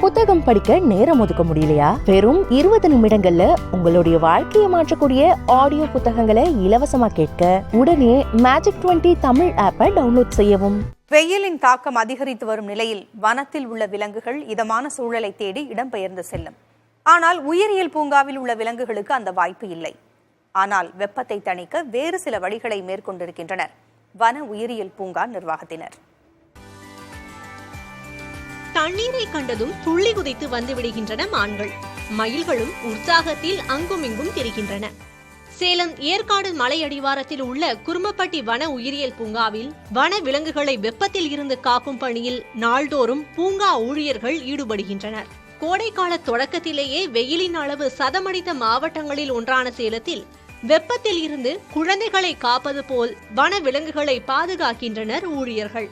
புத்தகம் படிக்க நேரம் ஒதுக்க முடியலையா? வெறும் 20 நிமிடங்கள்ல உங்களுடைய வாழ்க்கையை மாற்றக்கூடிய ஆடியோ புத்தகங்களை இலவசமா கேட்க உடனே மேஜிக் 20 தமிழ் ஆப்பை டவுன்லோட் செய்யவும். வெயிலின் தாக்கம் அதிகரித்து வரும் நிலையில் வனத்தில் உள்ள விலங்குகள் இதமான சூழலை தேடி இடம்பெயர்ந்து செல்லும். ஆனால் உயிரியல் பூங்காவில் உள்ள விலங்குகளுக்கு அந்த வாய்ப்பு இல்லை. ஆனால் வெப்பத்தை தணிக்க வேறு சில வழிகளை மேற்கொண்டிருக்கின்றனர் வன உயிரியல் பூங்கா நிர்வாகத்தினர். தண்ணீரை கண்டதும் துள்ளி குதித்து வந்து விடுகின்றன மான்கள். மயில்களும் உற்சாகத்தில் அங்குமிங்கும் திரிகின்றன. சேலம் ஏற்காடு மலை அடிவாரத்தில் உள்ள குருமப்பட்டி வன உயிரியல் பூங்காவில் வன விலங்குகளை வெப்பத்தில் இருந்து காக்கும் பணியில் நாள்தோறும் பூங்கா ஊழியர்கள் ஈடுபடுகின்றனர். கோடைக்கால தொடக்கத்திலேயே வெயிலின் அளவு சதமடித்த மாவட்டங்களில் ஒன்றான சேலத்தில் வெப்பத்தில் இருந்து குழந்தைகளை காப்பது போல் வன விலங்குகளை பாதுகாக்கின்றனர் ஊழியர்கள்.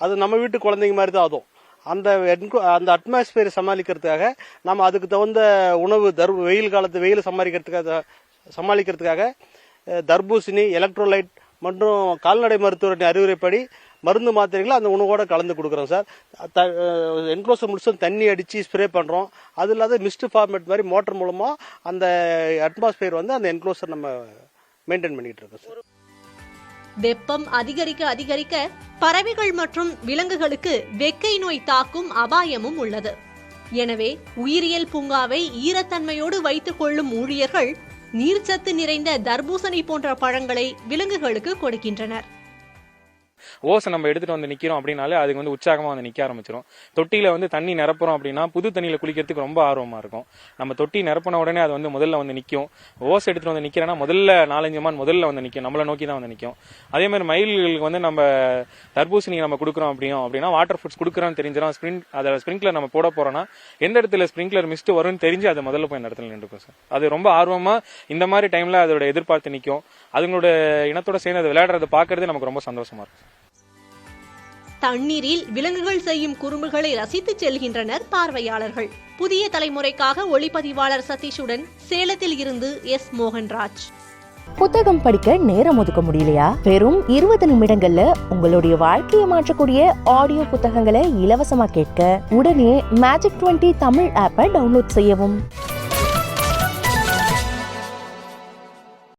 அது நம்ம வீட்டு குழந்தைங்க மாதிரி தான். அதுவும் அந்த அட்மாஸ்பியரை சமாளிக்கிறதுக்காக நம்ம அதுக்கு தகுந்த உணவு வெயில் காலத்து வெயில் சமாளிக்கிறதுக்காக தர்பூசணி, எலக்ட்ரோலைட் மற்றும் கால்நடை மருத்துவரின் அறிவுரைப்படி மருந்து மாத்திரைகளை அந்த உணவோட கலந்து கொடுக்குறோம் சார். என்க்ளோசர் முடிச்சு தண்ணி அடித்து ஸ்ப்ரே பண்ணுறோம். அது இல்லாத மிஸ்ட் ஃபார்மேட் மாதிரி மோட்டர் மூலமாக அந்த அட்மாஸ்பியர் அந்த என்க்ளோசர் நம்ம மெயின்டைன் பண்ணிட்டு இருக்கோம் சார். வெப்பம் அதிகரிக்க அதிகரிக்க பறவைகள் மற்றும் விலங்குகளுக்கு வெக்கை நோய் தாக்கும் அபாயமும் உள்ளது. எனவே உயிரியல் பூங்காவை ஈரத்தன்மையோடு வைத்துக் கொள்ளும் ஊழியர்கள் நீர்ச்சத்து நிறைந்த தர்பூசணி போன்ற பழங்களை விலங்குகளுக்கு கொடுக்கின்றனர். ஓசை நம்ம எடுத்துட்டு வந்து நிக்கிறோம் அப்படின்னாலே அதுக்கு உற்சாகமா நிக்க ஆரம்பிச்சிடும். தொட்டியில தண்ணி நிரப்புறோம் அப்படின்னா புது தண்ணியில குளிக்கிறதுக்கு ரொம்ப ஆர்வமா இருக்கும். நம்ம தொட்டி நிரப்பின உடனே அது முதல்ல நிக்கும். ஓசை எடுத்துட்டு வந்து நிக்கிறேன்னா முதல்ல 4-5 மான் முதல்ல நிக்கும், நம்மள நோக்கி தான் நிக்கும். அதே மாதிரி மயில்களுக்கு நம்ம தர்பூசணி நம்ம கொடுக்குறோம் அப்படின்னா வாட்டர் ஃபுட்ஸ் கொடுக்குறோம் தெரிஞ்சிடும். அதை ஸ்பிரிங்க்லர் நம்ம போட போறோம்னா எந்த இடத்துல ஸ்பிரிங்க்லர் மிஸ்ட் வரும்னு தெரிஞ்சு அதை முதல்ல போய் அந்த இடத்துல நின்றுக்கும் சார். அது ரொம்ப ஆர்வமா இந்த மாதிரி டைம்ல அதோட எதிர்பார்த்து நிக்கும். அதுங்களோட இனத்தோட சேர்ந்து அதை விளையாடுறத பாக்குறது நமக்கு ரொம்ப சந்தோஷமா இருக்கும். தண்ணீரில் விலங்குகள் செய்யும் குறும்புகளை ரசித்து செல்கின்றனர் பார்வையாளர்கள். புதிய தலைமுறைக்காக ஒளிப்பதிவாளர் சதீஷுடன் சேலத்தில் இருந்து எஸ். மோகன்ராஜ். புத்தகம் படிக்க நேரம் ஒதுக்க முடியலையா? வெறும் 20 நிமிடங்கள்ல உங்களுடைய வாழ்க்கையை மாற்றக்கூடிய ஆடியோ புத்தகங்களை இலவசமா கேட்க உடனே மேஜிக் 20 தமிழ் ஆப்பை டவுன்லோட் செய்யவும்.